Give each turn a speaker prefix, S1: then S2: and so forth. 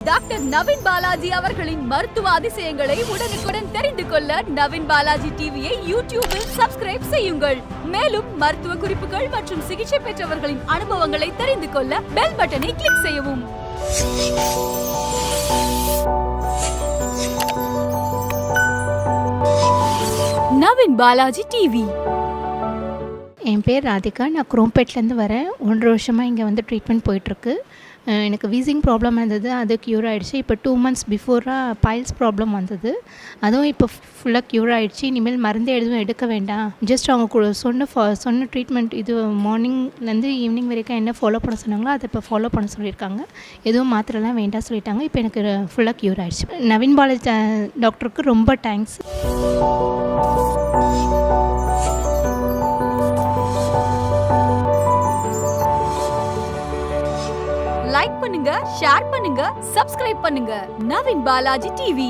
S1: Doctor Naveen Balaji அவர்களின் மருத்துவ அதிசயங்களை உடனுக்குடன் தெரிந்து கொள்ள நவீன் பாலாஜி டிவியை யூடியூபில் சப்ஸ்கிரைப் செய்யுங்கள். மேலும் மருத்துவ குறிப்புகள் மற்றும் சிகிச்சை பெற்றவர்களின் அனுபவங்களை தெரிந்து கொள்ள பெல் பட்டனை கிளிக் செய்யவும். நவீன் பாலாஜி டிவி.
S2: என் பேர் ராதிகா. நான் குரோம்பேட்லேருந்து வரேன். 1.5 வருஷமாக இங்கே வந்து ட்ரீட்மெண்ட் போயிட்டுருக்கு. எனக்கு வீசிங் ப்ராப்ளம் இருந்தது, அது க்யூர் ஆகிடுச்சு. இப்போ 2 months பிஃபோராக பைல்ஸ் ப்ராப்ளம் வந்தது, அதுவும் இப்போ ஃபுல்லாக க்யூர் ஆகிடுச்சு. இனிமேல் மருந்து எதுவும் எடுக்க வேண்டாம், ஜஸ்ட் அவங்க சொன்ன ட்ரீட்மெண்ட் இது மார்னிங்லேருந்து ஈவினிங் வரைக்கும் என்ன ஃபாலோ பண்ண சொன்னாங்களோ அதை இப்போ ஃபாலோ பண்ண சொல்லியிருக்காங்க. எதுவும் மாத்திரைலாம் வேண்டாம் சொல்லிட்டாங்க. இப்போ எனக்கு ஃபுல்லாக க்யூர் ஆகிடுச்சு. நவீன் பாலாஜி டாக்டருக்கு ரொம்ப தேங்க்ஸ்.
S1: லைக் பண்ணுங்க, ஷேர் பண்ணுங்க, சப்ஸ்கிரைப் பண்ணுங்க. நவீன் பாலாஜி டிவி.